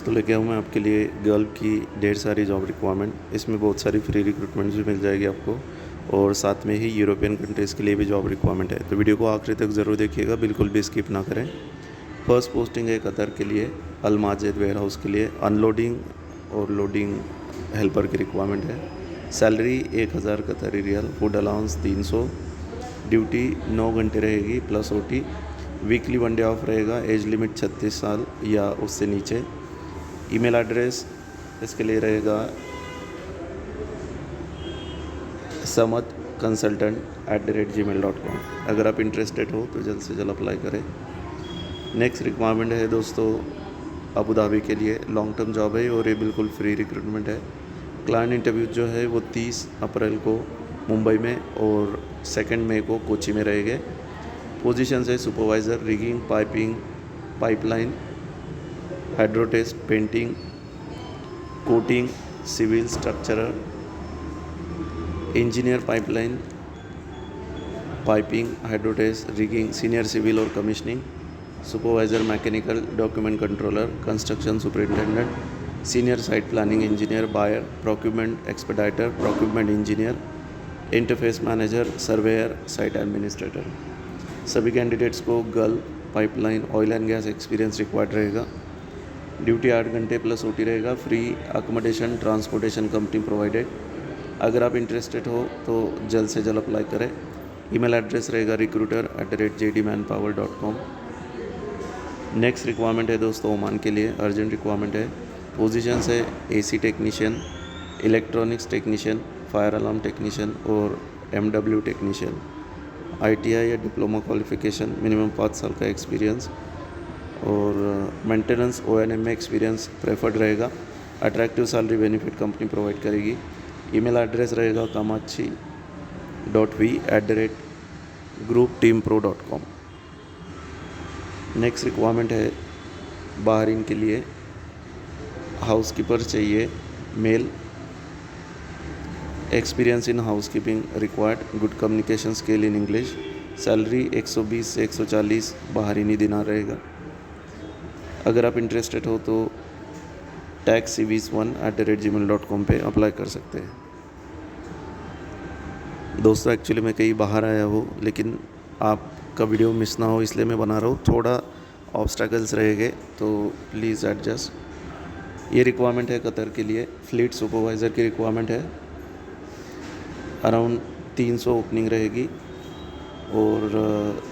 तो लेके आऊँ मैं आपके लिए गर्ल की ढेर सारी जॉब रिक्वायरमेंट। इसमें बहुत सारी फ्री रिक्रूटमेंट्स भी मिल जाएगी आपको और साथ में ही यूरोपियन कंट्रीज़ के लिए भी जॉब रिक्वायरमेंट है। तो वीडियो को आखिरी तक ज़रूर देखिएगा, बिल्कुल भी स्किप ना करें। फर्स्ट पोस्टिंग है कतर के लिए, अल माजिद वेयर हाउस के लिए अनलोडिंग और लोडिंग हेल्पर की रिक्वायरमेंट है। सैलरी 1000 कतरी रियल, फूड अलाउंस 300, ड्यूटी 9 घंटे रहेगी plus OT. Weekly 1 day of रहेगा। एज लिमिट 36 साल या उससे नीचे। ईमेल एड्रेस इसके लिए रहेगा samadconsultant@gmail.com। अगर आप इंटरेस्टेड हो तो जल्द से जल्द अप्लाई करें। नेक्स्ट रिक्वायरमेंट है दोस्तों अबू धाबी के लिए, लॉन्ग टर्म जॉब है और ये बिल्कुल फ्री रिक्रूटमेंट है। क्लाइंट इंटरव्यू जो है वो 30 अप्रैल को मुंबई में और 2 मई को कोची में रहेंगे। पोजीशन है supervisor, rigging, piping, pipeline, hydrotest, painting, coating, civil structural, engineer, pipeline, piping, hydrotest, rigging, senior civil और commissioning, supervisor mechanical, document controller, construction superintendent, senior site planning engineer, buyer, procurement expediter, procurement engineer, interface manager, surveyor, site administrator. सभी candidates को girl, pipeline, oil and gas experience required रहेगा। Duty 8 घंटे plus OT रहेगा। Free accommodation, transportation company provided. अगर आप interested हो तो जल्द से जल्द अप्लाई करें। ईमेल एड्रेस रहेगा recruiter@jdmanpower.com। नेक्स्ट रिक्वायरमेंट है दोस्तों ओमान के लिए, अर्जेंट रिक्वायरमेंट है। पोजीशंस है AC technician, electronics technician, fire alarm technician और एमडब्ल्यू टेक्नीशियन। आईटीआई या डिप्लोमा क्वालिफिकेशन, मिनिमम 5 साल का एक्सपीरियंस और मेंटेनेंस ओएनएम में एक्सपीरियंस प्रेफर्ड रहेगा। Attractive salary benefit company provide करेगी। ईमेल एड्रेस रहेगा kamachi.v@groupteampro.com। नेक्स्ट रिक्वायरमेंट है बहरीन के लिए, हाउसकीपर चाहिए, male, experience in housekeeping required, good communication skill in English. Salary 120 से 140 बहरीनी दिनार रहेगा। अगर आप इंटरेस्टेड हो तो taxcvs1@gmail.com पे अप्लाई कर सकते हैं। दोस्तों एक्चुअली मैं कहीं बाहर आया हूँ, लेकिन आपका वीडियो मिस ना हो इसलिए मैं बना रहा हूँ। थोड़ा ऑब्स्टैकल्स रहेंगे तो प्लीज़ एडजस्ट। ये रिक्वायरमेंट है कतर के लिए, फ्लीट सुपरवाइज़र की रिक्वायरमेंट है। अराउंड 300 ओपनिंग रहेगी और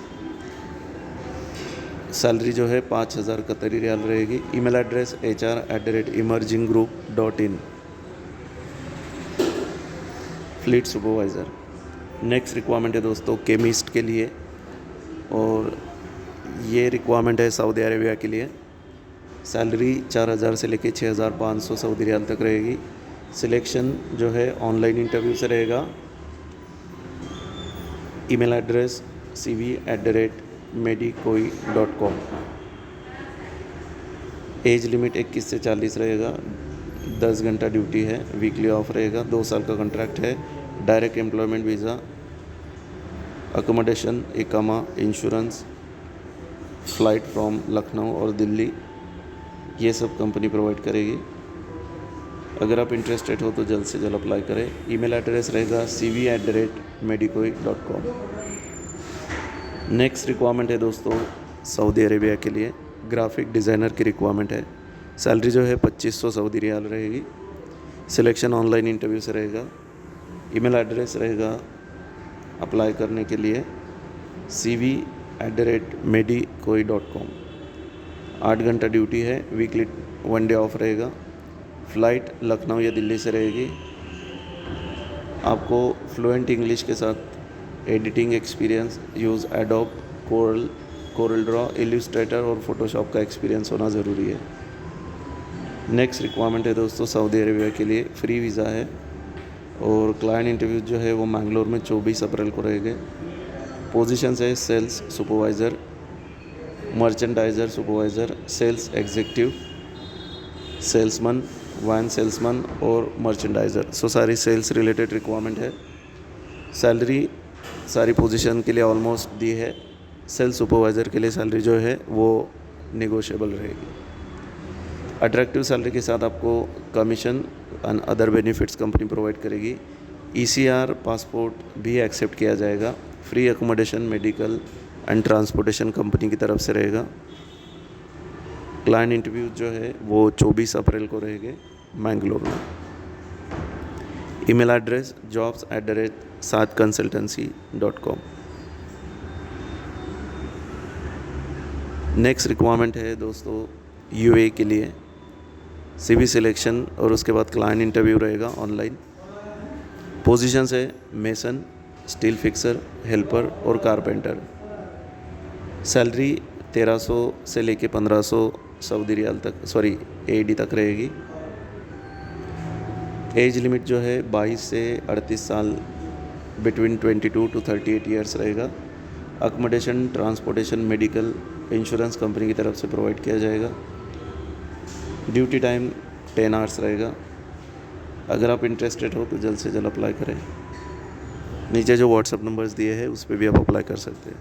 सैलरी जो है 5000 कतरी रियाल रहेगी। Email address hr@emerginggroup.in। Fleet supervisor. Next requirement है दोस्तों केमिस्ट के लिए और ये रिक्वायरमेंट है सऊदी अरेबिया के लिए। सैलरी 4000 से लेके 6500 सऊदी रियाल तक रहेगी। सिलेक्शन जो है ऑनलाइन इंटरव्यू से रहेगा। Email address cv@medicoi.com। As limit 21 से 40 रहेगा। 10 घंटा ड्यूटी है। वीकली ऑफ रहेगा। 2 साल का कॉन्ट्रैक्ट है। डायरेक्ट एम्प्लॉयमेंट वीज़ा, अकोमोडेशन, इकामा, इंश्योरेंस, फ़्लाइट फ्रॉम लखनऊ और दिल्ली, ये सब कंपनी प्रोवाइड करेगी। अगर आप इंटरेस्टेड हो तो जल्द से जल्द अप्लाई करें। ईमेल एड्रेस रहेगा cv@medicoi.com। नेक्स्ट रिक्वायरमेंट है दोस्तों सऊदी अरेबिया के लिए, ग्राफिक डिज़ाइनर की रिक्वायरमेंट है। सैलरी जो है 2500 सऊदी रियाल रहेगी। सिलेक्शन ऑनलाइन इंटरव्यू से रहेगा। ईमेल एड्रेस रहेगा अप्लाई करने के लिए cv@medicoi.com। 8 घंटा ड्यूटी है। वीकली 1 डे ऑफ रहेगा। फ़्लाइट लखनऊ या दिल्ली से रहेगी। आपको फ्लुएंट इंग्लिश के साथ editing experience, use adobe, Corel Draw, Illustrator और फोटोशॉप का एक्सपीरियंस होना ज़रूरी है। नेक्स्ट रिक्वायरमेंट है दोस्तों सऊदी अरेबिया के लिए, फ्री वीज़ा है और क्लाइंट इंटरव्यू जो है वो मैंगलोर में 24 अप्रैल को रहेंगे। पोजीशंस है sales supervisor, merchandiser supervisor, sales executive, salesman, van salesman और मर्चेंडाइज़र। सो सारी सेल्स रिलेटेड रिक्वायरमेंट है। सैलरी सारी पोजीशन के लिए ऑलमोस्ट दी है। सेल्स सुपरवाइज़र के लिए सैलरी जो है वो नेगोशिएबल रहेगी। अट्रैक्टिव सैलरी के साथ आपको commission and other benefits company provide करेगी। ECR पासपोर्ट भी एक्सेप्ट किया जाएगा। Free accommodation, medical and transportation company की तरफ से रहेगा। क्लाइंट इंटरव्यू जो है वो 24 अप्रैल को रहेंगे मैंगलोर में। Email address jobs@sadconsultancy.com। Next requirement है दोस्तों UAE के लिए। CV सिलेक्शन और उसके बाद क्लाइंट इंटरव्यू रहेगा ऑनलाइन। पोजीशंस है मेसन, स्टील फिक्सर, हेल्पर और कारपेंटर। सैलरी 1300 से लेके 1500 सऊदी रियाल तक AED तक रहेगी। एज लिमिट जो है 22 से 38 साल, बिटवीन 22 to 38 ईयर्स रहेगा। Accommodation, transportation, medical, insurance company की तरफ से प्रोवाइड किया जाएगा। ड्यूटी टाइम 10 आवर्स रहेगा। अगर आप इंटरेस्टेड हो तो जल्द से जल्द अप्लाई करें। नीचे जो व्हाट्सएप नंबर्स दिए हैं उस पर भी आप अप्लाई कर सकते हैं।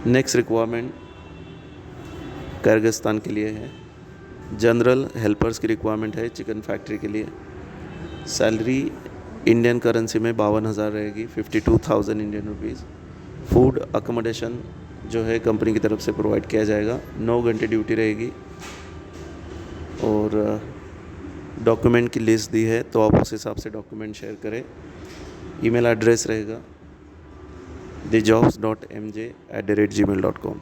नेक्स्ट रिक्वायरमेंट किर्गिस्तान के लिए है। जनरल हेल्पर्स की रिक्वायरमेंट है चिकन फैक्ट्री के लिए। सैलरी इंडियन करेंसी में 52,000 रहेगी, 52,000 इंडियन रुपीज़। फूड अकोमोडेशन जो है कंपनी की तरफ से प्रोवाइड किया जाएगा। 9 घंटे ड्यूटी रहेगी। और डॉक्यूमेंट की लिस्ट दी है तो आप उस हिसाब से डॉक्यूमेंट शेयर करें। ईमेल एड्रेस रहेगा thejobs.mj@gmail.com।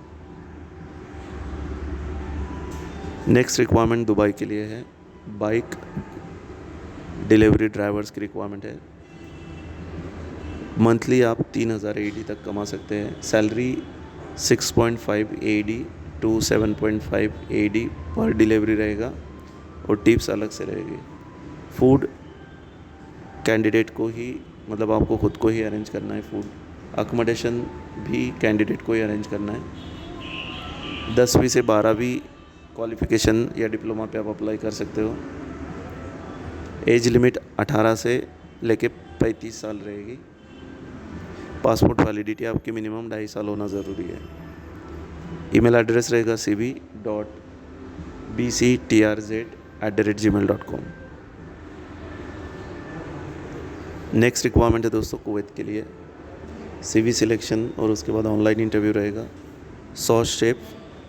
नेक्स्ट रिक्वायरमेंट दुबई के लिए है। बाइक डिलीवरी ड्राइवर्स की रिक्वायरमेंट है। मंथली आप 3000 AED तक कमा सकते हैं। सैलरी 6.5 AED to 7.5 AED पर डिलीवरी रहेगा और टिप्स अलग से रहेगी। फूड कैंडिडेट को ही, मतलब आपको ख़ुद को ही अरेंज करना है फूड। अकोमोडेशन भी कैंडिडेट को ही अरेंज करना है। 10वीं से 12वीं क्वालिफ़िकेशन या डिप्लोमा पे आप अप्लाई कर सकते हो। एज लिमिट 18 से लेके 35 साल रहेगी। पासपोर्ट वैलिडिटी आपकी मिनिमम 2.5 साल होना ज़रूरी है। ईमेल एड्रेस रहेगा cv.bctrz@gmail.com। नेक्स्ट रिक्वायरमेंट है दोस्तों कुवैत के लिए। CV सिलेक्शन और उसके बाद ऑनलाइन इंटरव्यू रहेगा। सॉस शेफ,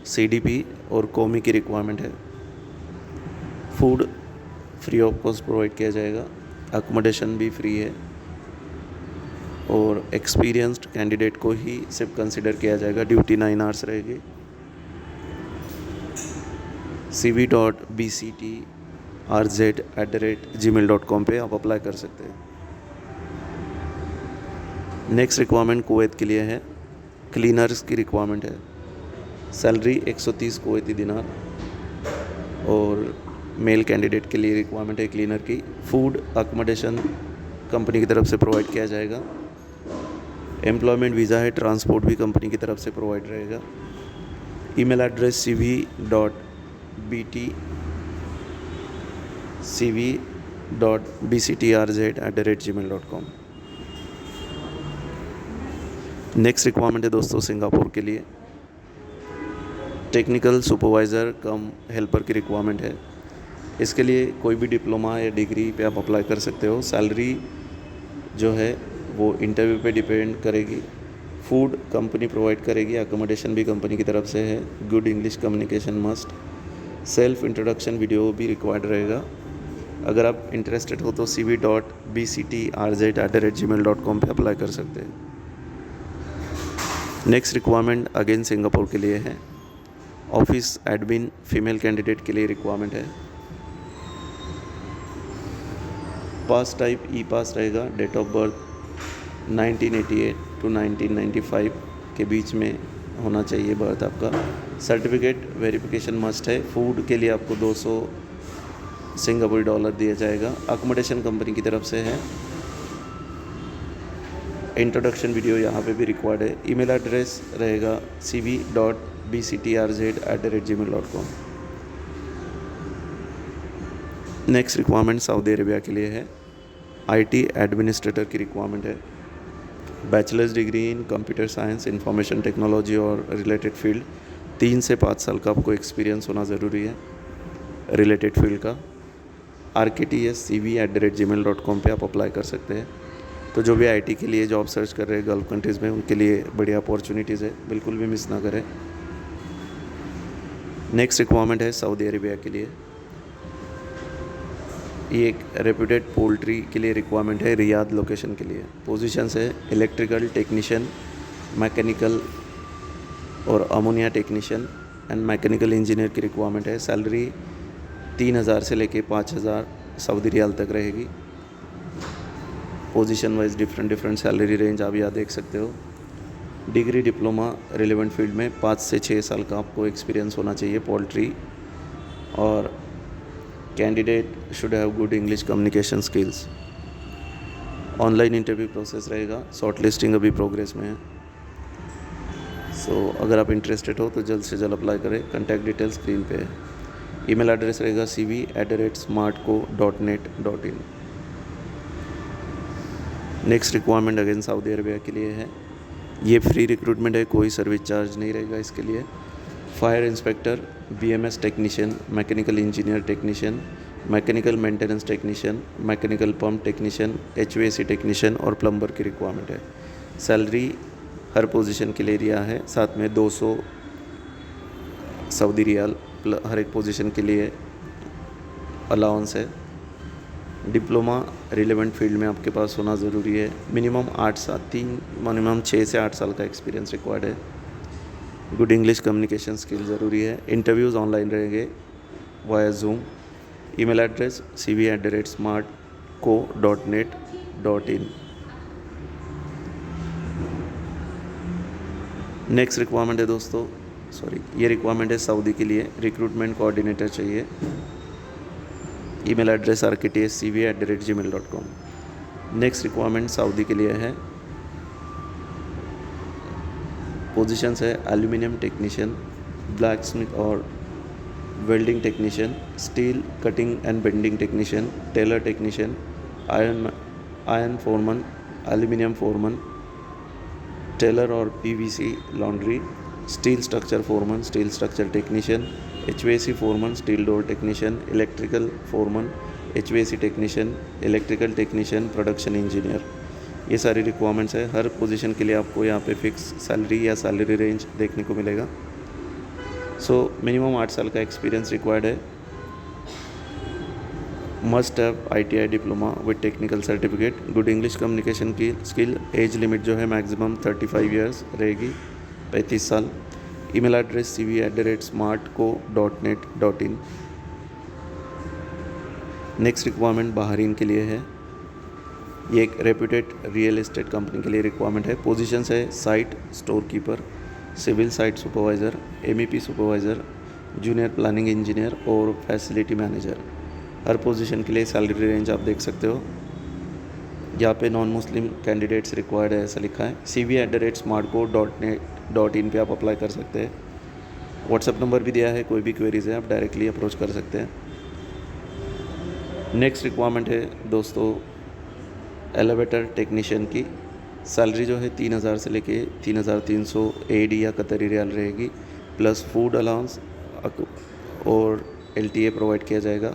CDP और कॉमी की रिक्वायरमेंट है। Food free of cost provide किया जाएगा। अकोमोडेशन भी फ्री है और एक्सपीरियंस्ड कैंडिडेट को ही सिर्फ कंसिडर किया जाएगा। ड्यूटी 9 आवर्स रहेगी। cv.bctrz@gmail.com पे आप अप्लाई कर सकते हैं। नेक्स्ट रिक्वायरमेंट कुवैत के लिए है। क्लीनर्स की रिक्वायरमेंट है। सैलरी 130 कुवैती दिनार और मेल कैंडिडेट के लिए रिक्वायरमेंट है क्लीनर की। फूड अकोमोडेशन कंपनी की तरफ से प्रोवाइड किया जाएगा। एम्प्लॉयमेंट वीज़ा है। ट्रांसपोर्ट भी कंपनी की तरफ से प्रोवाइड रहेगा। Email address cv.bctrz@gmail.com। Next requirement है दोस्तों सिंगापुर के लिए। टेक्निकल सुपरवाइज़र कम हेल्पर की रिक्वायरमेंट है। इसके लिए कोई भी डिप्लोमा या डिग्री पे आप अप्लाई कर सकते हो। सैलरी जो है वो इंटरव्यू पे डिपेंड करेगी। फूड कंपनी प्रोवाइड करेगी। अकोमोडेशन भी कंपनी की तरफ से है। Good English communication must. Self introduction video भी रिक्वायर्ड रहेगा। अगर आप इंटरेस्टेड हो तो cv.bctrz@gmail.com पे अप्लाई कर सकते हैं। नेक्स्ट रिक्वायरमेंट अगेन सिंगापुर के लिए है। ऑफिस एडमिन फीमेल कैंडिडेट के लिए रिक्वायरमेंट है। पास टाइप ई पास रहेगा। डेट ऑफ बर्थ 1988 to 1995 के बीच में होना चाहिए बर्थ आपका। सर्टिफिकेट वेरिफिकेशन मस्ट है। फूड के लिए आपको 200 सिंगापुरी डॉलर दिया जाएगा। अकोमोडेशन कंपनी की तरफ से है। इंट्रोडक्शन वीडियो यहाँ पे भी रिक्वायर्ड है। ईमेल एड्रेस रहेगा cv.bctrz@gmail.com। Next requirement Saudi Arabia के लिए है। IT एडमिनिस्ट्रेटर की रिक्वायरमेंट है। Bachelors degree in computer science, information technology और रिलेटेड फील्ड 3 से 5 साल का आपको एक्सपीरियंस होना ज़रूरी है रिलेटेड फील्ड का। rktscv@gmail.com पे आप अप्लाई कर सकते हैं। तो जो भी आईटी के लिए जॉब सर्च कर रहे हैं गल्फ़ कंट्रीज़ में, उनके लिए बढ़िया अपॉर्चुनिटीज़ है, बिल्कुल भी मिस ना करें। नेक्स्ट रिक्वायरमेंट है सऊदी अरेबिया के लिए। ये एक रेप्यूटेड पोल्ट्री के लिए रिक्वायरमेंट है रियाद लोकेशन के लिए। पोजीशंस है इलेक्ट्रिकल टेक्नीशियन, मैकेनिकल और ammonia technician and mechanical engineer की रिक्वायरमेंट है। सैलरी 3,000 से लेके 5,000 सऊदी रियाल तक रहेगी। Position wise different salary range आप यहाँ देख सकते हो। डिग्री डिप्लोमा रिलेवेंट फील्ड में 5 से 6 साल का आपको एक्सपीरियंस होना चाहिए पोल्ट्री, और candidate should have good English communication skills. Online interview process रहेगा, शॉर्ट लिस्टिंग अभी प्रोग्रेस में है। सो अगर आप इंटरेस्टेड हो तो जल्द से जल्द अप्लाई करें। कॉन्टैक्ट डिटेल स्क्रीन पे है। ईमेल एड्रेस रहेगा cv@smartco.net.in। Next requirement again Saudi Arabia के लिए है। ये फ्री रिक्रूटमेंट है, कोई सर्विस चार्ज नहीं रहेगा इसके लिए। Fire inspector, BMS technician, mechanical engineer technician, mechanical maintenance technician, mechanical pump technician, HVAC technician और प्लम्बर की रिक्वायरमेंट है। सैलरी हर पोजीशन के लिए दिया है, साथ में 200 सऊदी रियाल हर एक पोजीशन के लिए अलाउंस है। डिप्लोमा रिलेवेंट फील्ड में आपके पास होना ज़रूरी है। मिनिमम 6 से 8 साल का एक्सपीरियंस रिक्वायर्ड है। गुड इंग्लिश कम्युनिकेशन स्किल ज़रूरी है। इंटरव्यूज़ ऑनलाइन रहेंगे via zoom. Email address cv@smartco.net.in। Next requirement है दोस्तों, ये रिक्वायरमेंट है सऊदी के लिए, रिक्रूटमेंट कोऑर्डिनेटर चाहिए। Email address rktscv@gmail.com। Next requirement Saudi के लिए है। पोजीशंस है एल्यूमिनियम टेक्नीशियन, ब्लैक स्मिथ और welding technician, steel cutting and bending technician, tailor technician, iron foreman, aluminium foreman, tailor और PVC laundry, steel structure Foreman, steel structure technician, HVAC Foreman, steel door technician, electrical Foreman, HVAC technician, electrical technician, production engineer. ये सारी requirements है। हर position के लिए आपको यहाँ पे fix salary या सैलरी रेंज देखने को मिलेगा। मिनिमम 8 साल का एक्सपीरियंस रिक्वायर्ड है। Must have ITI diploma with technical certificate. Good English communication की स्किल। एज लिमिट जो है मैक्सिमम 35 ईयर्स रहेगी, 35 साल। Email address cv@smartco.net.in। Next requirement Bahrain के लिए है। ये एक रेप्यूटेड रियल एस्टेट कंपनी के लिए रिक्वायरमेंट है। पोजीशंस है site store keeper, civil site supervisor, MEP supervisor, junior planning engineer और फैसिलिटी मैनेजर। हर पोजीशन के लिए सैलरी रेंज आप देख सकते हो। यहाँ पे नॉन मुस्लिम कैंडिडेट्स रिक्वायर्ड है ऐसा लिखा है। cv@smartco.net.in पे आप अप्लाई कर सकते हैं। व्हाट्सएप नंबर भी दिया है, कोई भी क्वेरीज है आप डायरेक्टली अप्रोच कर सकते हैं। नेक्स्ट रिक्वायरमेंट है दोस्तों एलिवेटर टेक्नीशियन की। सैलरी जो है 3,000 से लेके 3,300 AED या कतरी रियाल रहेगी, प्लस फूड अलाउंस और LTA प्रोवाइड किया जाएगा।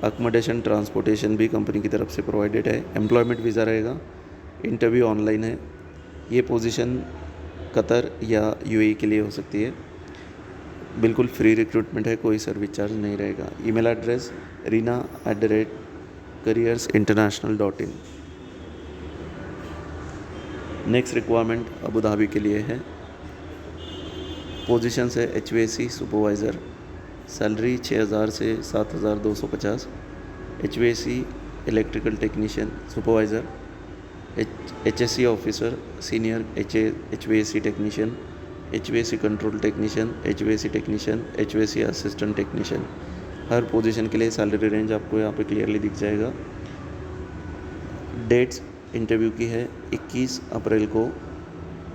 अकोमोडेशन ट्रांसपोर्टेशन भी कंपनी की तरफ से प्रोवाइडेड है। एम्प्लॉयमेंट वीज़ा रहेगा। इंटरव्यू ऑनलाइन है। ये पोजीशन कतर या UAE के लिए हो सकती है। बिल्कुल फ्री रिक्रूटमेंट है, कोई सर्विस चार्ज नहीं रहेगा। Email address rina@careersinternational.in। Next requirement Abu Dhabi के लिए है। पोजीशंस है HVAC सुपरवाइज़र। सैलरी 6,000 से 7,250। HVAC electrical technician supervisor, HSC officer, senior HVAC technician, HVAC control technician, HVAC technician, HVAC assistant technician. हर पोजीशन के लिए सैलरी रेंज आपको यहाँ पे क्लियरली दिख जाएगा। डेट्स इंटरव्यू की है 21 अप्रैल को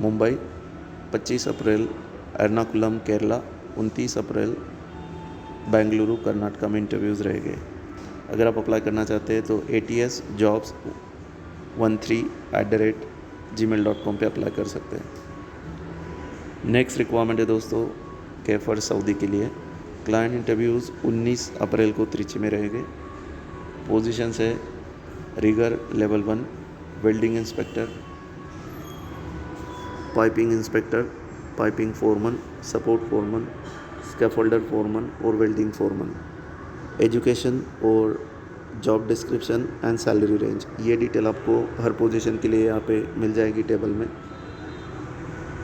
मुंबई, 25 अप्रैल एर्नाकुलम केरला, 29 अप्रैल बेंगलुरु कर्नाटका में इंटरव्यूज़ रहेंगे। अगर आप अप्लाई करना चाहते हैं तो ATSjobs13@gmail.com पे अप्लाई कर सकते हैं। नेक्स्ट रिक्वायरमेंट है दोस्तों कैफर सऊदी के लिए। क्लाइंट इंटरव्यूज़ 19 अप्रैल को त्रिची में रहेंगे। पोजीशंस है rigger level 1, welding inspector, piping inspector, piping foreman, support foreman, scaffolder foreman और वेल्डिंग फोरमन। एजुकेशन और job description and salary range, ये डिटेल आपको हर पोजीशन के लिए यहाँ पे मिल जाएगी टेबल में।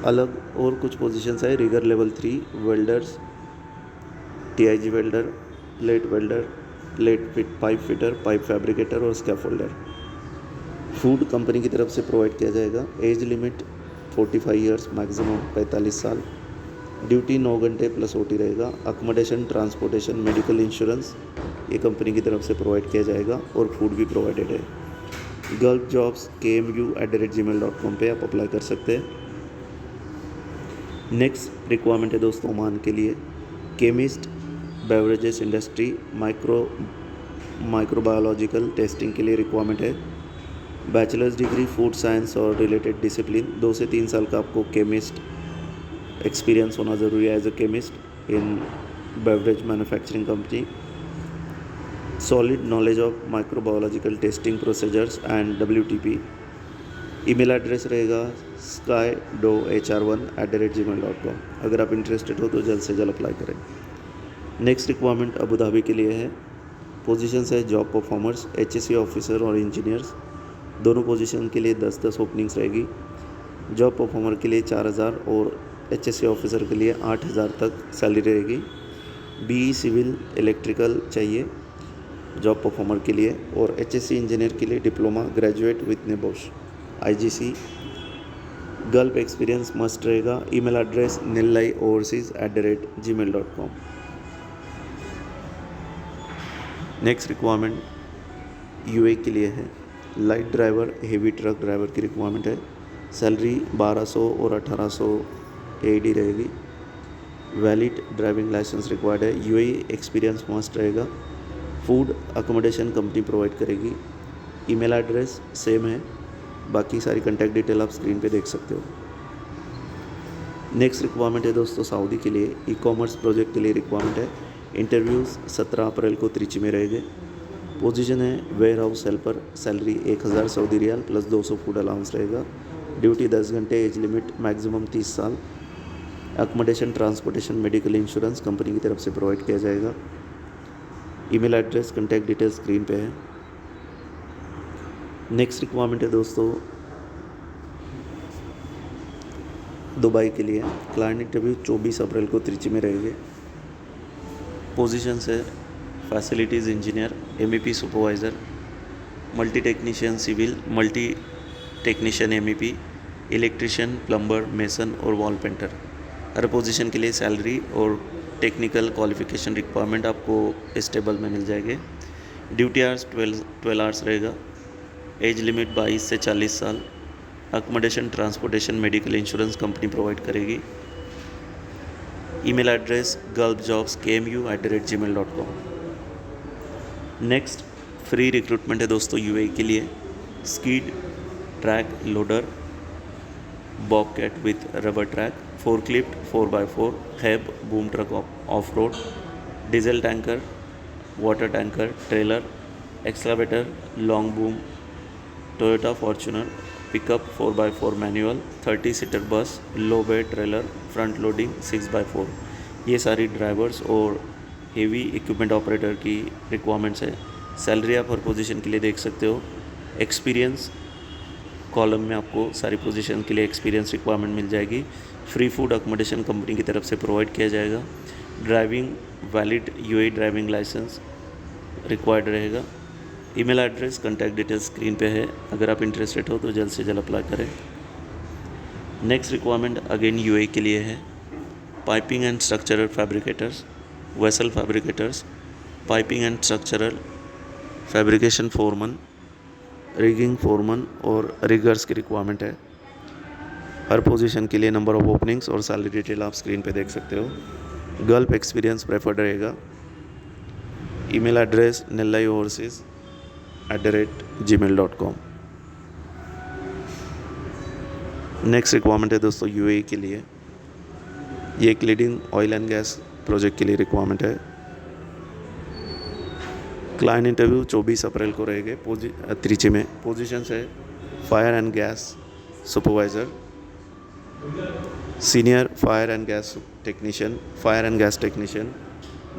अलग और कुछ पोजीशंस है rigger level 3, welders, TIG welder, plate welder, plate fit pipe fitter, pipe fabricator और स्कैफोल्डर। फूड कंपनी की तरफ से प्रोवाइड किया जाएगा। एज लिमिट 45 ईयर्स, मैक्सिमम 45 साल। ड्यूटी 9 घंटे प्लस ओटी रहेगा। अकोमोडेशन, ट्रांसपोर्टेशन, मेडिकल इंश्योरेंस ये कंपनी की तरफ से प्रोवाइड किया जाएगा और फूड भी प्रोवाइडेड है। गल्फ जॉब्स KMU@gmail.com पे आप अप्लाई कर सकते हैं। नेक्स्ट रिक्वायरमेंट है दोस्तों ओमान के लिए chemist, beverages industry, microbiological testing के लिए रिक्वायरमेंट है। बैचलर्स डिग्री फूड साइंस और रिलेटेड डिसिप्लिन, 2 से 3 साल का आपको केमिस्ट एक्सपीरियंस होना ज़रूरी है as a chemist in beverage manufacturing company. Solid knowledge of microbiological testing procedures and WTP। Email address रहेगा sky.hr1@gmail.com। अगर आप इंटरेस्टेड हो तो जल्द से जल्द अप्लाई करें। नेक्स्ट रिक्वायरमेंट अबू धाबी के लिए है। पोजीशंस है जॉब परफॉर्मर्स, HSC ऑफिसर और इंजीनियर्स। दोनों पोजीशन के लिए 10-10 ओपनिंग्स रहेगी। जॉब परफॉर्मर के लिए 4000 और HSC ऑफिसर के लिए 8000 तक सैलरी रहेगी। BE सिविल इलेक्ट्रिकल चाहिए जॉब परफॉर्मर के लिए और HSC इंजीनियर के लिए diploma graduate with NEBOSH IGC। Gulf experience must रहेगा। Email address nillioverseas@gmail.com। Next requirement UAE के लिए है। Light driver, heavy truck driver की रिक्वायरमेंट है। सैलरी 1200 और 1800 AED रहेगी। वैलिड ड्राइविंग लाइसेंस रिक्वायर्ड है। UAE एक्सपीरियंस मस्ट रहेगा। फूड अकोमोडेशन कंपनी प्रोवाइड करेगी। ईमेल एड्रेस सेम है, बाकी सारी कॉन्टैक्ट डिटेल आप स्क्रीन पे देख सकते हो। नेक्स्ट रिक्वायरमेंट है दोस्तों सऊदी के लिए ई-कॉमर्स प्रोजेक्ट के लिए रिक्वायरमेंट है। इंटरव्यूज़ 17 अप्रैल को त्रिची में रहेंगे। पोजीशन है warehouse helper, salary 1000 Saudi riyal plus 200 food allowance रहेगा। ड्यूटी 10 घंटे, एज लिमिट मैक्सिमम 30 साल। Accommodation, transportation, medical insurance company की तरफ से प्रोवाइड किया जाएगा। Email address contact detail screen पे है। नेक्स्ट रिक्वायरमेंट है दोस्तों दुबई के लिए। क्लाइंट इंटरव्यू 24 अप्रैल को त्रिची में रहेंगे। पोजीशंस है facilities engineer, MEP supervisor, multi technician civil, multi technician MEP, electrician, plumber, mason और वॉल पेंटर। हर पोजीशन के लिए सैलरी और टेक्निकल क्वालिफिकेशन रिक्वायरमेंट आपको इस टेबल में मिल जाएंगे। ड्यूटी आवर्स 12 आवर्स रहेगा। एज लिमिट 22 से 40 साल। Accommodation, transportation, medical insurance company provide करेगी। Email address gulfjobs@gmail.com। Next free recruitment है दोस्तों UAE के लिए। Skid track loader, Bobcat with rubber track, forklift 4x4, HIAB boom truck off road, diesel tanker, water tanker, trailer, excavator, long boom, Toyota Fortuner, pickup 4x4 manual, 30 seater bus, low bed trailer, front loading 6x4। ये सारी drivers और heavy equipment operator की requirements है। Salary आप हर position के लिए देख सकते हो। एक्सपीरियंस कॉलम में आपको सारी पोजीशन के लिए एक्सपीरियंस रिक्वायरमेंट मिल जाएगी। फ्री फूड अकोमोडेशन कंपनी की तरफ से प्रोवाइड किया जाएगा। Driving valid UAE driving licence required रहेगा। Email address contact details screen पे है। अगर आप इंटरेस्टेड हो तो जल्द से जल्द अप्लाई करें। नेक्स्ट रिक्वायरमेंट अगेन UAE के लिए है। Piping and structural fabricators, vessel fabricators, piping and structural fabrication Foreman, rigging Foreman और रिगर्स की रिक्वायरमेंट है। हर पोजीशन के लिए नंबर ऑफ ओपनिंग्स और सैलरी डिटेल आप स्क्रीन पे देख सकते हो। गल्फ एक्सपीरियंस प्रेफर्ड रहेगा। Email address nillioverseas@gmail.com। Next requirement है दोस्तों UAE के लिए। ये एक leading oil and gas project के लिए रिक्वायरमेंट है। क्लाइंट इंटरव्यू 24 अप्रैल को रहेंगे त्रिची में। पोजीशंस है fire and gas supervisor, senior fire and gas technician, fire and gas technician,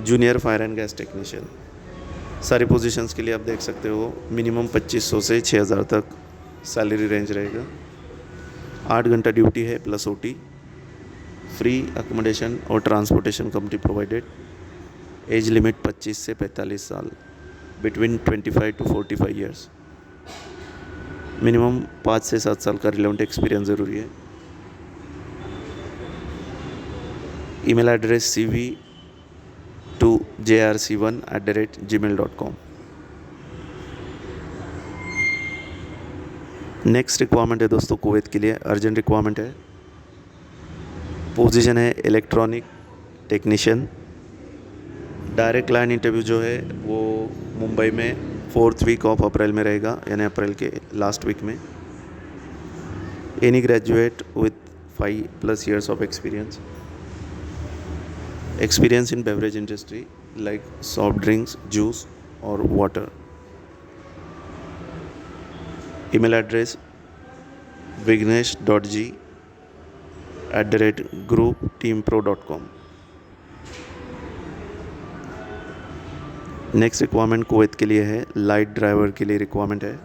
junior fire and gas technician. सारी पोजीशंस के लिए आप देख सकते हो मिनिमम 2500 से 6000 तक सैलरी रेंज रहेगा। 8 घंटा ड्यूटी है प्लस ओटी, फ्री अकोमोडेशन और transportation company provided. Age limit 25 से 45 साल, बिटवीन 25 to 45 ईयर्स। मिनिमम 5 से 7 साल का रिलेवेंट एक्सपीरियंस ज़रूरी है। Email address cv2jrc1@gmail.com। Next requirement है दोस्तों कुवैत के लिए, अर्जेंट रिक्वायरमेंट है। पोजीशन है electronic technician. Direct client interview जो है वो मुंबई में 4th वीक ऑफ अप्रैल में रहेगा, यानी अप्रैल के लास्ट वीक में। Any graduate with 5+ years of experience in beverage industry like soft drinks, juice or water. Email address vignesh.g@groupteampro.com। Next requirement Kuwait के लिए है, लाइट ड्राइवर के लिए रिक्वायरमेंट है।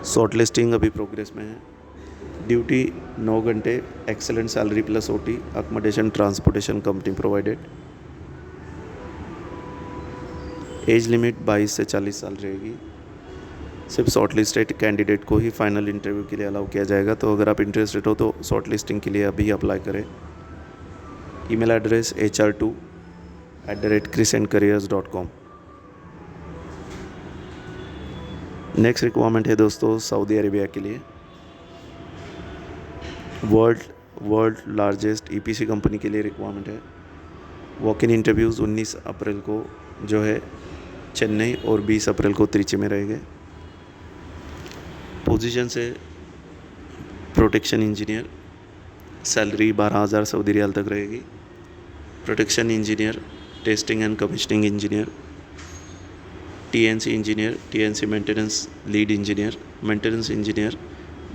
शॉर्ट लिस्टिंग अभी प्रोग्रेस में है। ड्यूटी 9 घंटे, excellent salary plus OT, accommodation transportation company provided. As limit 22 से 40 साल रहेगी। सिर्फ शॉर्ट लिस्टेड कैंडिडेट को ही फाइनल इंटरव्यू के लिए अलाउ किया जाएगा। तो अगर आप इंटरेस्टेड हो तो शॉर्ट लिस्टिंग के लिए अभी अप्लाई करें। Email address hr2@crescentcareers.com। Next requirement है दोस्तों सऊदी अरेबिया के लिए। वर्ल्ड लार्जेस्ट ईपीसी कंपनी के लिए रिक्वायरमेंट है। वॉक इन इंटरव्यूज़ 19 अप्रैल को जो है चेन्नई और 20 अप्रैल को त्रिची में रहेंगे। पोजीशन से protection engineer, salary 12,000 Saudi riyal तक रहेगी। Protection engineer, testing and commissioning engineer, TNC engineer, TNC maintenance lead engineer, maintenance engineer,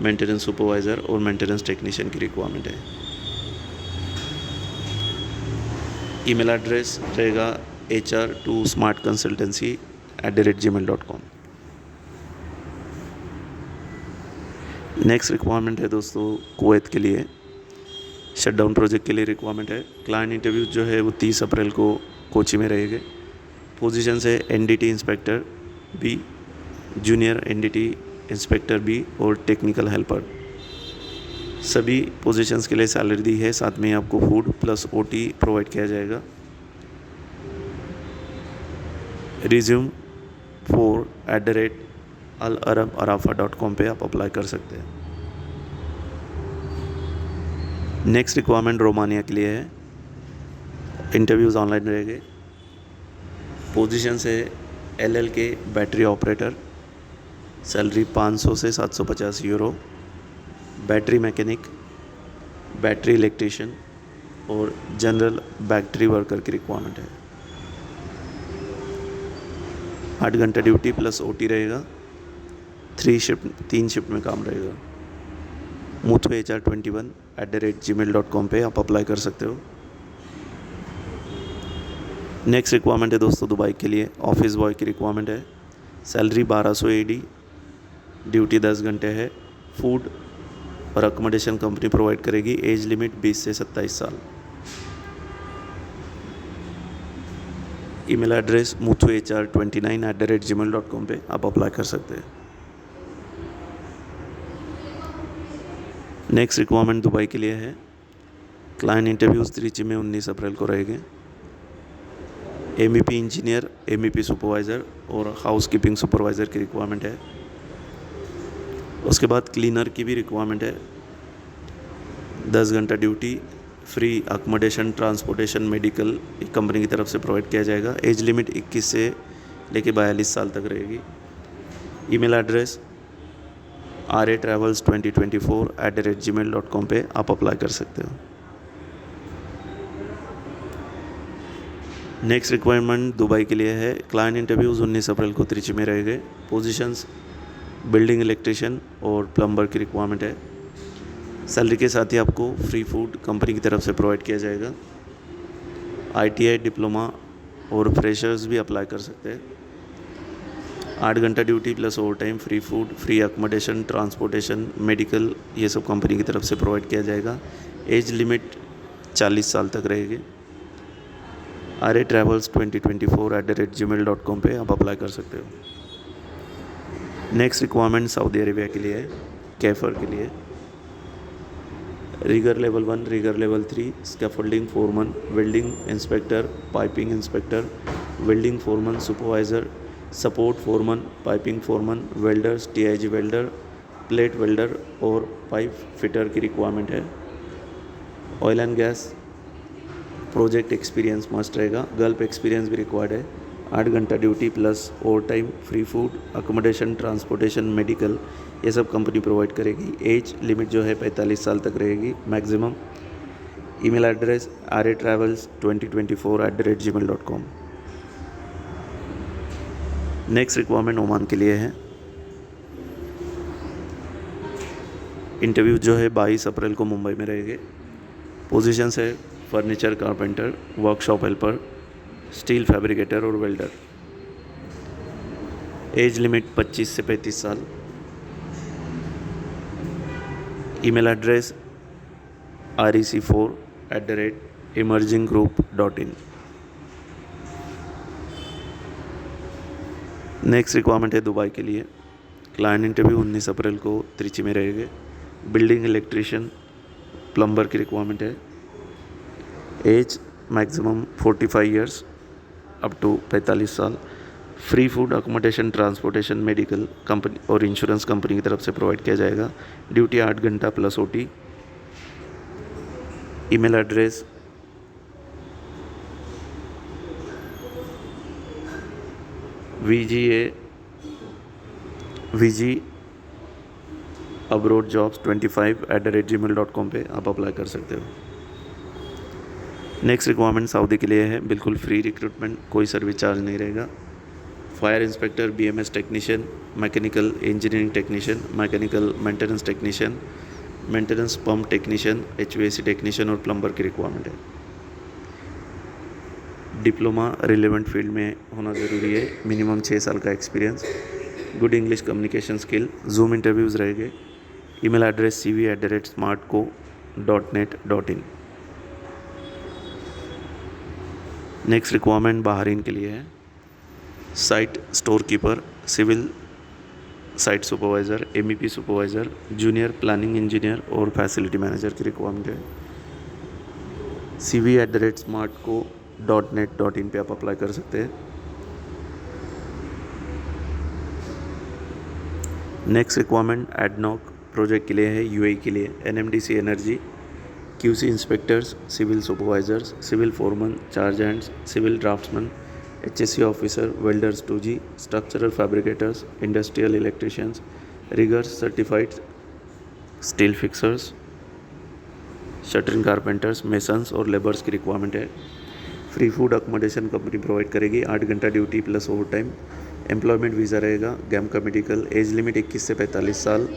maintenance supervisor और मेंटेनेंस टेक्नीशियन की रिक्वायरमेंट है। ईमेल एड्रेस रहेगा hr2smartconsultancy@gmail.com। नेक्स्ट रिक्वायरमेंट है दोस्तों कुवैत के लिए, शटडाउन प्रोजेक्ट के लिए रिक्वायरमेंट है। क्लाइंट इंटरव्यू जो है वो 30 अप्रैल को कोची में रहेंगे। पोजीशन से NDT inspector B, junior NDT inspector B और टेक्निकल हेल्पर। सभी पोजीशंस के लिए सैलरी दी है, साथ में आपको फूड प्लस ओटी प्रोवाइड किया जाएगा। रिज्यूम 4@alarabarafa.com पे आप अप्लाई कर सकते हैं। नेक्स्ट रिक्वायरमेंट रोमानिया के लिए है। इंटरव्यूज़ ऑनलाइन रहेंगे। पोजीशन से LLK बैटरी ऑपरेटर, सैलरी 500 से 750 euro. Battery mechanic, battery electrician और जनरल बैटरी वर्कर की रिक्वायरमेंट है। 8 घंटा ड्यूटी प्लस ओटी रहेगा। 3 शिफ्ट में काम रहेगा। muthuhr21@gmail.com पे आप अप्लाई कर सकते हो। नेक्स्ट रिक्वायरमेंट है दोस्तों दुबई के लिए, ऑफिस बॉय की रिक्वायरमेंट है। सैलरी 1200 AD, ड्यूटी 10 घंटे है। फूड और अकोमोडेशन कंपनी प्रोवाइड करेगी। एज लिमिट 20 से 27 साल। ईमेल एड्रेस muthuhr29@gmail.com पे आप अप्लाई कर सकते हैं। नेक्स्ट रिक्वायरमेंट दुबई के लिए है। क्लाइंट इंटरव्यूज़ त्रिची में 19 अप्रैल को रहेंगे। MEP इंजीनियर, MEP सुपरवाइज़र और हाउस कीपिंग सुपरवाइज़र की रिक्वायरमेंट है। उसके बाद क्लीनर की भी रिक्वायरमेंट है। 10 घंटा duty, free accommodation transportation medical company की तरफ से प्रोवाइड किया जाएगा। एज लिमिट 21 से लेके 42 साल तक रहेगी। ईमेल एड्रेस ratravels2024@gmail.com पे आप अप्लाई कर सकते हो। नेक्स्ट रिक्वायरमेंट दुबई के लिए है। क्लाइंट इंटरव्यूज़ 19 अप्रैल को त्रिची में रहेंगे। पोजीशंस बिल्डिंग इलेक्ट्रिशियन और प्लम्बर की रिक्वायरमेंट है। सैलरी के साथ ही आपको फ्री फूड कंपनी की तरफ से प्रोवाइड किया जाएगा। ITI डिप्लोमा और फ्रेशर्स भी अप्लाई कर सकते हैं। 8 घंटा duty plus over time, free food, free accommodation, transportation, medical, ये सब कंपनी की तरफ से प्रोवाइड किया जाएगा। एज लिमिट 40 साल तक रहेगी। araytravels2024@gmail.com पे आप अप्लाई कर सकते हो। नेक्स्ट रिक्वायरमेंट सऊदी अरेबिया के लिए है, कैफर के लिए। Rigger level 1, rigger level 3, scaffolding foreman, welding inspector, piping inspector, welding foreman, supervisor, support foreman, piping foreman, welders, TIG welder, plate welder और पाइप फिटर की रिक्वायरमेंट है। Oil and gas project experience must रहेगा। Gulf experience भी required है। 8 घंटा duty plus over time, free food, accommodation, transportation, medical, ये सब company provide करेगी। एज लिमिट जो है 45 साल तक रहेगी maximum. Email address araytravels2024@gmail.com। Next requirement Oman के लिए है। इंटरव्यू जो है 22 अप्रैल को मुंबई में रहेंगे। पोजीशंस है furniture carpenter, workshop helper, steel fabricator और वेल्डर। एज लिमिट 25 से 35 साल। Email address rec4@emerginggroup.in। Next requirement है दुबई के लिए। क्लाइंट इंटरव्यू 19 अप्रैल को त्रिची में रहेंगे। बिल्डिंग इलेक्ट्रिशियन, प्लम्बर की रिक्वायरमेंट है। Age maximum 45 years up to 45 साल। Free food, accommodation, transportation, medical company और इंश्योरेंस कंपनी की तरफ से प्रोवाइड किया जाएगा। ड्यूटी 8 घंटा plus OT। Email address vgabroadjobs25@gmail.com पे आप अप्लाई कर सकते हो। नेक्स्ट रिक्वायरमेंट सऊदी के लिए है, बिल्कुल फ्री रिक्रूटमेंट, कोई सर्विस चार्ज नहीं रहेगा। Fire inspector, BMS technician, mechanical engineering technician, mechanical maintenance technician, maintenance pump technician, HVAC technician और प्लम्बर की रिक्वायरमेंट है। डिप्लोमा रिलेवेंट फील्ड में होना ज़रूरी है। मिनिमम 6 साल का experience. Good English communication skill. Zoom interviews रहेंगे। Email address cv@smartco.net.in। Next requirement Bahrain के लिए है। Site store keeper, civil site supervisor, MEP supervisor, junior planning engineer और फैसिलिटी मैनेजर की रिक्वायरमेंट है। cv@smartco.net.in पे आप अप्लाई कर सकते हैं। नेक्स्ट रिक्वायरमेंट एडनॉक प्रोजेक्ट के लिए है, UAE के लिए। NMDC energy, QC inspectors, civil supervisors, civil foreman, charge hands, civil draftsman, HSC officer, welders 2G, structural fabricators, industrial electricians, riggers, certified steel fixers, shuttering carpenters, masons और labours की requirement है। Free food accommodation company provide करेगी। 8 घंटा duty plus over time. Employment visa रहेगा, गैम का medical. Age limit 21 से 45 साल।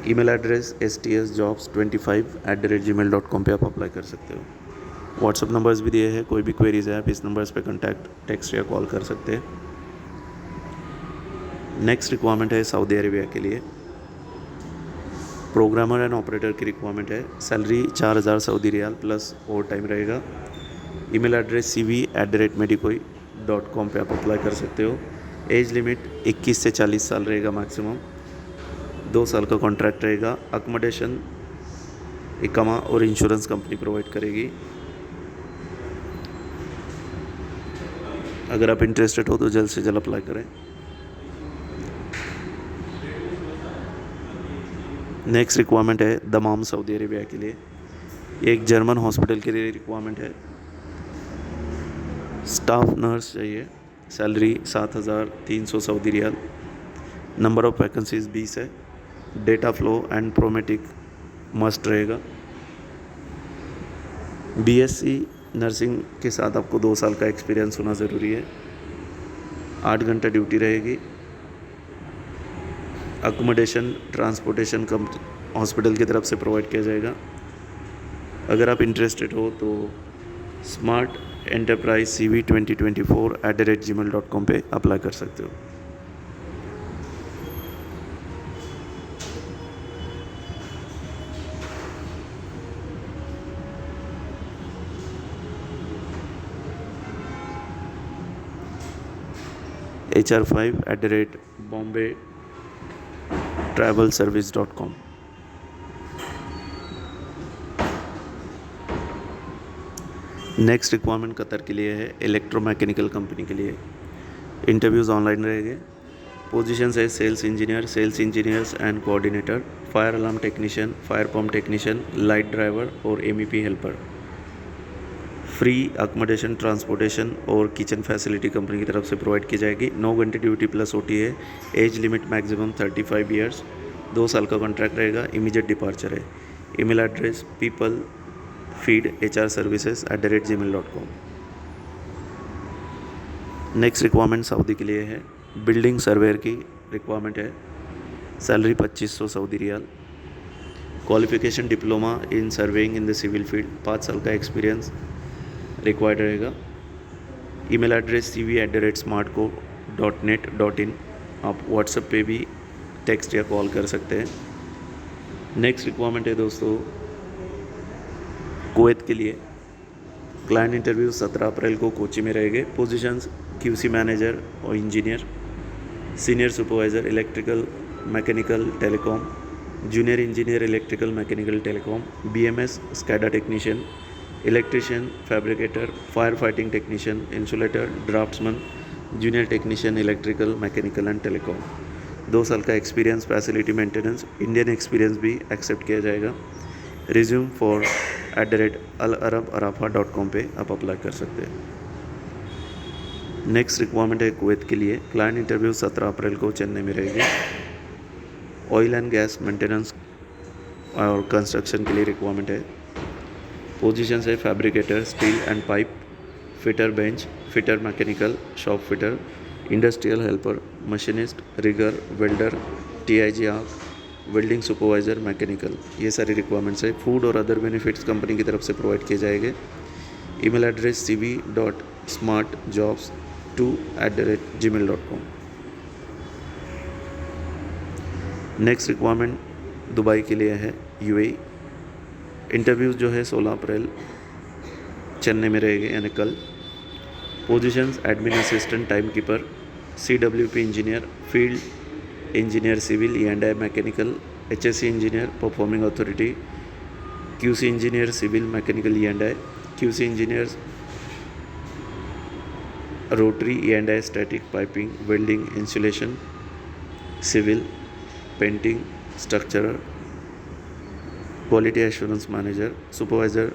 ईमेल एड्रेस stsjobs25@gmail.com पे आप अप्लाई कर सकते हो। व्हाट्सअप नंबर्स भी दिए हैं, कोई भी क्वेरीज है आप इस नंबर्स पे कॉन्टैक्ट, टेक्स्ट या कॉल कर सकते हैं। नेक्स्ट रिक्वायरमेंट है सऊदी अरेबिया के लिए। प्रोग्रामर एंड ऑपरेटर की रिक्वायरमेंट है। Salary 4000 Saudi riyal plus over time रहेगा। ईमेल एड्रेस cv@medicoi.com पे आप अप्लाई कर सकते हो। एज लिमिट 21 से 40 साल रहेगा मैक्सिमम। 2 साल का कॉन्ट्रैक्ट रहेगा। अकोमोडेशन, इकामा और इंश्योरेंस कंपनी प्रोवाइड करेगी। अगर आप इंटरेस्टेड हो तो जल्द से जल्द अप्लाई करें। नेक्स्ट रिक्वायरमेंट है दमाम सऊदी अरेबिया के लिए। एक जर्मन हॉस्पिटल के लिए रिक्वायरमेंट है। स्टाफ नर्स चाहिए। Salary 7300 Saudi riyal. Number of vacancies 20 है। Data flow and prometric must रहेगा। BSc नर्सिंग के साथ आपको 2 साल का एक्सपीरियंस होना ज़रूरी है। 8 घंटा ड्यूटी रहेगी। अकोमोडेशन ट्रांसपोर्टेशन हॉस्पिटल की तरफ से प्रोवाइड किया जाएगा। अगर आप इंटरेस्टेड हो तो स्मार्ट एंटरप्राइज CV 2024@gmail.com पे अप्लाई कर सकते हो। HR5@bombaytravelservice.com। नेक्स्ट रिक्वायरमेंट कतर के लिए है, इलेक्ट्रोमैकेनिकल कंपनी के लिए। इंटरव्यूज़ ऑनलाइन रहेंगे। पोजीशंस है sales engineers and coordinator, fire alarm technician, fire pump technician, light driver और MEP helper. Free accommodation transportation और किचन फैसिलिटी कंपनी की तरफ से प्रोवाइड की जाएगी। 9 घंटे ड्यूटी प्लस OT है। Age limit maximum 35 years. 2 साल का कॉन्ट्रैक्ट रहेगा। इमीडिएट डिपार्चर है। Email address peoplefeedhrservices@gmail.com। Next requirement Saudi के लिए है, बिल्डिंग सर्वेयर की रिक्वायरमेंट है। Salary 2500 Saudi riyal. Qualification diploma in surveying in the civil field. 5 साल का एक्सपीरियंस रिक्वायर्ड रहेगा। Email address cv@smartco.net.in। आप व्हाट्सएप पे भी टेक्स्ट या कॉल कर सकते हैं। नेक्स्ट रिक्वायरमेंट है दोस्तों कुवैत के लिए। क्लाइंट इंटरव्यू 17 अप्रैल को कोची में रहेंगे। पोजीशंस QC मैनेजर और engineer, senior supervisor electrical mechanical telecom, junior engineer electrical mechanical telecom, BMS SCADA technician, electrician, fabricator, fire fighting technician, insulator, draughtsman, junior technician electrical mechanical and telecom. 2 साल का experience, facility maintenance, Indian experience भी accept किया जाएगा। Resume for @alaarabaarafa.com पे आप apply कर सकते हैं। नेक्स्ट रिक्वायरमेंट है कुवैत के लिए। क्लाइंट इंटरव्यू 17 अप्रैल को चेन्नई में रहेगी। ऑयल एंड गैस मेंटेनेंस और कंस्ट्रक्शन के लिए रिक्वायरमेंट है। पोजीशंस है fabricator, steel and pipe, fitter bench, fitter mechanical, shop fitter, industrial helper, machinist, rigger, welder, TIG arc, welding supervisor, mechanical. ये सारी रिक्वायरमेंट्स है। फूड और अदर बेनिफिट्स कंपनी की तरफ से प्रोवाइड किए जाएंगे। Email address cv.smartjobs2@gmail.com। Next requirement Dubai के लिए है, UAE। इंटरव्यूज़ जो है 16 अप्रैल चेन्नई में रहेंगे यानी कल। Positions admin assistant, time keeper, CWP engineer, field engineer civil E&I mechanical, HSC engineer, performing authority, QC engineer civil mechanical E&I, QC engineer rotary E&I static piping, welding, insulation, civil, painting, structural, quality assurance manager, supervisor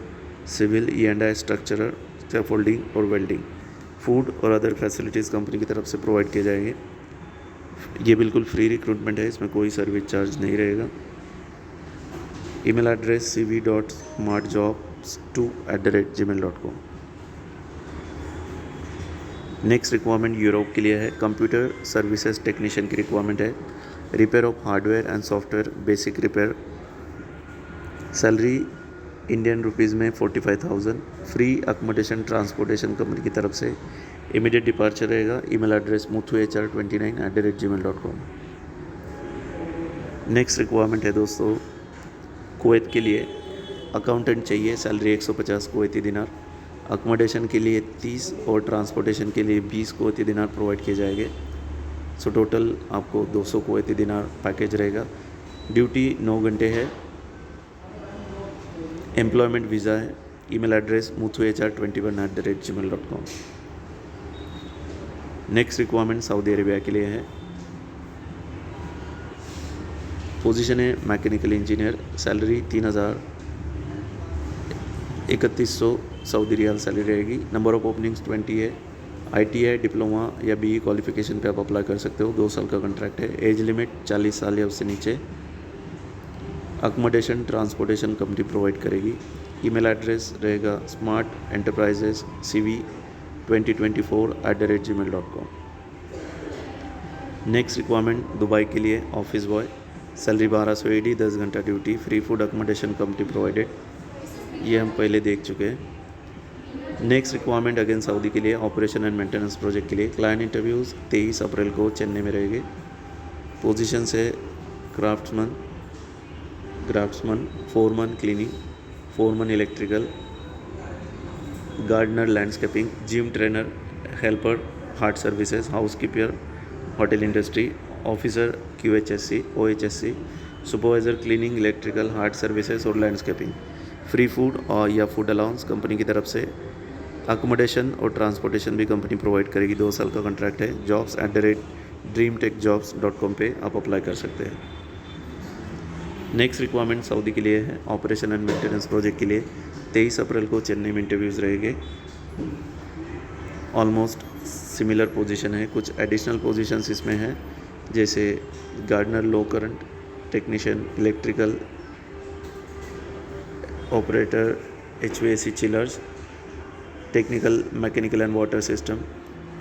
civil E&I structural, scaffolding और welding. Food और other facilities company की तरफ से provide किए जाएंगे। ये बिल्कुल free recruitment है, इसमें कोई सर्विस चार्ज नहीं रहेगा। Email address cv.smartjobs2@gmail.com। Next requirement Europe के लिए है। कंप्यूटर सर्विसेज टेक्नीशियन की रिक्वायरमेंट है। Repair of hardware and software, basic repair. Salary Indian rupees में 45,000। फ्री अकोमोडेशन ट्रांसपोर्टेशन कंपनी की तरफ से। इमीडिएट डिपार्चर रहेगा। Email address muthuhr29@gmail.com। Next requirement है दोस्तों कुवैत के लिए। अकाउंटेंट चाहिए। सैलरी 150 कुवैती दिनार। अकोमोडेशन के लिए 30 और ट्रांसपोर्टेशन के लिए 20 कुवैती दिनार प्रोवाइड किए जाएंगे। सो टोटल आपको 200 कुवैती दिनार पैकेज रहेगा। ड्यूटी 9 घंटे है। एम्प्लॉयमेंट वीज़ा है। Email address muthuhr21@gmail.com। Next requirement Saudi Arabia के लिए है। पोजीशन है mechanical engineer. Salary 3100 Saudi riyal salary रहेगी। नंबर ऑफ ओपनिंग्स 20 है। ITI डिप्लोमा या BE क्वालिफिकेशन पे आप अप्लाई कर सकते हो। 2 साल का कॉन्ट्रैक्ट है। एज लिमिट 40 साल या उससे नीचे। अकोमोडेशन ट्रांसपोर्टेशन कंपनी प्रोवाइड करेगी। ईमेल एड्रेस रहेगा smartenterprisescv2024@gmail.com। नेक्स्ट रिक्वायरमेंट दुबई के लिए ऑफिस बॉय, सैलरी 1200 AD, 10 घंटा duty, free food accommodation company provided, ये हम पहले देख चुके हैं। नेक्स्ट रिक्वायरमेंट अगेन सऊदी के लिए ऑपरेशन एंड मेंटेनेंस प्रोजेक्ट के लिए, क्लाइंट इंटरव्यूज़ 23 अप्रैल को चेन्नई में रहेंगे। पोजीशन से craftsman, foreman cleaning, foreman electrical, gardener landscaping, gym trainer, helper, hard services, housekeeper, hotel industry, officer QHSC, OHSC, supervisor cleaning, electrical, hard services और landscaping, free food और या food allowance company की तरफ से, अकोमोडेशन और transportation भी company provide करेगी। 2 साल का कॉन्ट्रैक्ट है। jobs@dreamtechjobs.com पे आप अप्लाई कर सकते हैं। नेक्स्ट रिक्वायरमेंट सऊदी के लिए है ऑपरेशन एंड मेंटेनेंस प्रोजेक्ट के लिए, 23 अप्रैल को चेन्नई में इंटरव्यूज़ रहेंगे। ऑलमोस्ट सिमिलर पोजीशन है, कुछ एडिशनल पोजीशंस इसमें हैं जैसे gardener, low current technician, electrical operator, HVAC chillers, technical mechanical and water system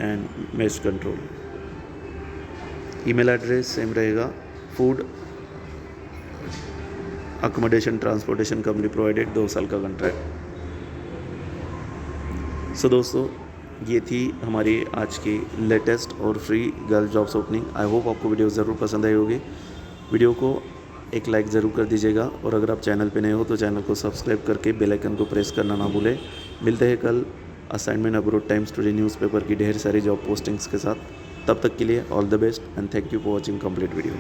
and pest control. Email address same रहेगा, food accommodation transportation company provided, 2 साल का कॉन्ट्रैक्ट। सो दोस्तों, ये थी हमारी आज की लेटेस्ट और free girl jobs opening. I hope आपको वीडियो ज़रूर पसंद आई होगी। वीडियो को एक लाइक ज़रूर कर दीजिएगा और अगर आप चैनल पे नए हो तो चैनल को सब्सक्राइब करके बेल आइकन को प्रेस करना ना भूलें। मिलते हैं कल assignment abroad times today newspaper की ढेर सारी जॉब पोस्टिंग्स के साथ। तब तक के लिए all the best and thank you for watching complete video.